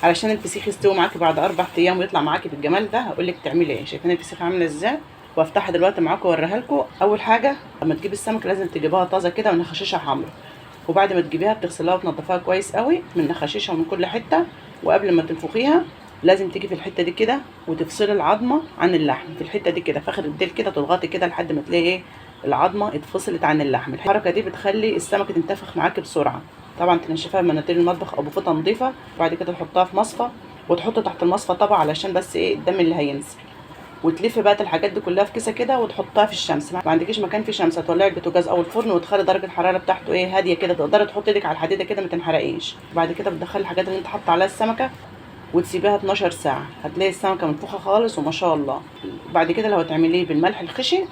علشان الفسيخ يستوي معاكي بعد 4 ايام ويطلع معاكي بالجمال ده. هقول لك تعملي ايه. شايفين الفسيخ عامله ازاي؟ وافتحها دلوقتي معاكم واوريها لكم. اول حاجه لما تجيبي السمك لازم تجيبها طازه كده ونخششها حمرا، وبعد ما تجيبيها بتغسليها وتنضفيها كويس قوي من نخاشيشها ومن كل حته. وقبل ما تنفخيها لازم تيجي في الحته دي كده وتفصلي العظمه عن اللحم. في الحته دي كده فاخر الديل كده تضغطي كده لحد ما تلاقي ايه العظمه اتفصلت عن اللحم. الحركه دي بتخلي السمكه تنتفخ معاكي بسرعه. طبعا تنشفها بمناديل المطبخ او بفوطه نظيفه، وبعد كده تحطها في مصفى وتحط تحت المصفى طبعا علشان بس ايه الدم اللي هينزل. وتلفي بقى الحاجات دي كلها في كيسه كده وتحطها في الشمس. ما عندكيش مكان فيه شمس هتولعي البوتاجاز او الفرن وتخلي درجه الحراره بتاعته ايه هاديه كده، تقدري تحطي ايدك على الحديده كده ما تنحرقيش. بعد كده بتدخلي الحاجات اللي انت حاطه عليها السمكه وتسيبيها 12 ساعه، هتلاقي السمكه منفوخه خالص وما شاء الله. بعد كده لو هتعمليه بالملح الخشن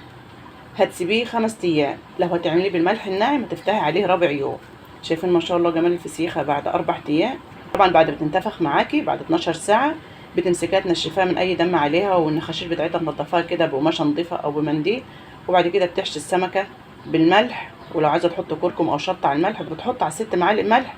هتسيبيه 5 ايام، لو هتعمليه بالملح الناعم هتفتحي عليه رابع يوم. شايفين ما شاء الله جمال الفسيخه بعد 4 ايام. طبعا بعد ما تنتفخ معاكي بعد 12 ساعه بتمسكيها تنشفيها من اي دم عليها، والنخاشيش بتاعتها تنضفيها كده بقماشه نظيفه او بمنديل. وبعد كده بتحشي السمكه بالملح، ولو عايزه تحط كركم او شطه على الملح بتحط على 6 معالق ملح،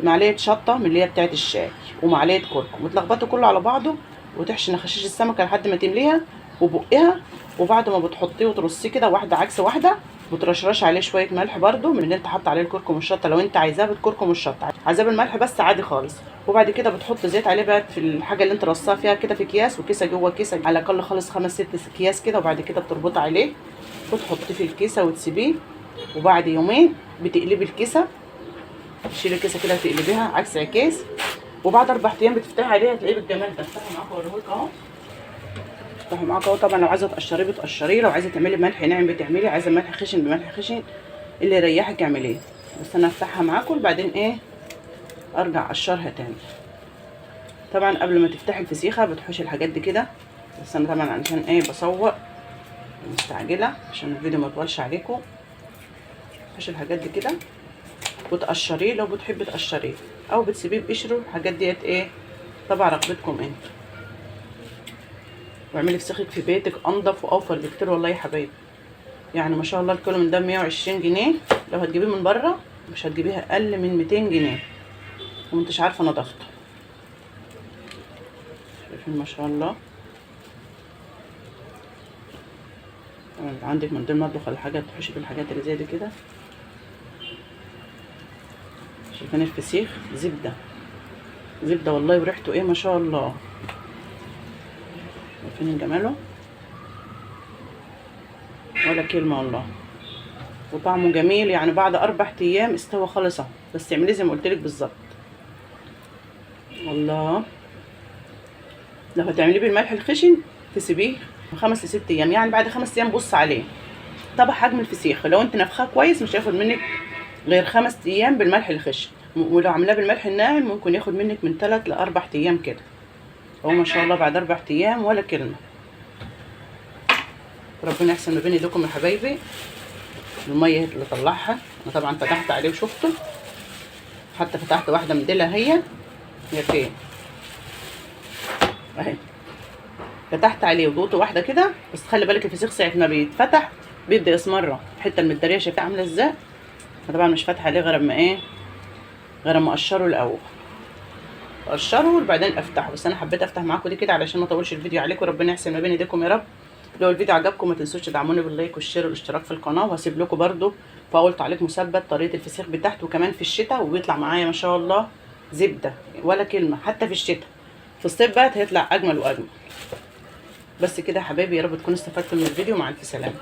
معلقه شطه من اللي هي بتاعت الشاي، ومعلقه كركم، وتلخبطي كله على بعضه وتحشي نخاشيش السمكه لحد ما تمليها وبقها. وبعد ما بتحطيه وترصيه كده واحده عكس واحده بترشرش عليه شويه ملح برده من اللي انت حاطه عليه الكركم والشطه، لو انت عايزاه بالكركم والشطه، عايزاه بالملح بس عادي خالص. وبعد كده بتحط زيت عليه بقى في الحاجه اللي انت رصاها فيها كده في اكياس، وكيسه جوه كيسه، على الاقل خالص 5 6 اكياس كده. وبعد كده بتربطي عليه وتحطيه في الكيسه وتسيبيه. وبعد يومين بتقلبي الكيسه، تشيلي الكيسه كده وتقلبيها عكس عكاز. وبعد 4 ايام بتفتحي عليها تلاقيه بالجمال ده. افتحي معاكم اوريهولك اهو، افتحي معاكم اهو. طبعا لو عايزه تقشريه بتقشريه، لو عايزه تعملي بملح ناعم بتعملي، عايزه ملح خشن بملح خشن، اللي يريحك اعمليه. بس انا افتحها معاكم وبعدين ايه ارجع اقشرها تاني. طبعا قبل ما تفتحي الفسيخه بتحوشي الحاجات دي كده، بس انا طبعا عشان ايه بصور مستعجله عشان الفيديو ما يطولش عليكم. تحوشي الحاجات دي كده وتقشريه لو بتحبي تقشريه، او بتسيبيه بقشره. الحاجات ديت ايه طبعا رغبتكم انتوا. واعملي فسيخك في بيتك انضف واوفر بكتير والله يا حبايبي. يعني ما شاء الله الكيلو من ده 120 جنيه، لو هتجيبيه من بره مش هتجيبيها اقل من 200 جنيه وانتش عارفه نضافته. شايفين ما شاء الله. عندك منديل مطبخ ولا حاجه تحشي في الحاجات اللي زي دي كده. شايفين الفسيخ زبده زبده والله، وريحته ايه ما شاء الله. شايفين جماله ولا كلمه والله. وطعمه جميل، يعني بعد 4 ايام استوى خالص اهو. بس تعمليه زي ما قلت لك بالظبط والله. لو هتعمليه بالملح الخشن تسيبيه 5 ل 6 ايام، يعني بعد 5 ايام بص عليه. طبق حجم الفسيخ لو انت نفخاه كويس مش هياخد منك غير 5 ايام بالملح الخشن، ولو عاملاه بالملح الناعم ممكن ياخد منك من 3 ل 4 ايام كده. هو ما شاء الله بعد 4 ايام ولا كلمه. ربنا يحسن ما بين ايديكم يا حبايبي. الميه اللي طلعها انا طبعا فتحت عليه وشفته، حتى فتحت واحده من ديلها هي فين اهي، فتحت عليه وضغطت واحده كده. بس خلي بالك الفسيخ ساعه ما بيتفتح بيبدا يسمر. الحته المداريه شايفاها عامله ازاي؟ انا طبعا مش فاتحه عليه غير اما ايه غير اما اقشره الاول، اقشره وبعدين افتحه. بس انا حبيت افتح معاكم دي كده علشان ما اطولش الفيديو عليكم. ربنا يحسن ما بين ايديكم يا رب. لو الفيديو عجبكم ما تنسوش تدعموني باللايك والشير والاشتراك في القناه. وهسيب لكم برده في اول تعليق مثبت طريقه الفسيخ بتاعته وكمان في الشتاء، وبيطلع معايا ما شاء الله زبده ولا كلمه حتى في الشتاء. في الصيف بقى هيطلع اجمل واجمل. بس كده يا حبايبي، يا رب تكونوا استفدتوا من الفيديو. مع الف سلامه.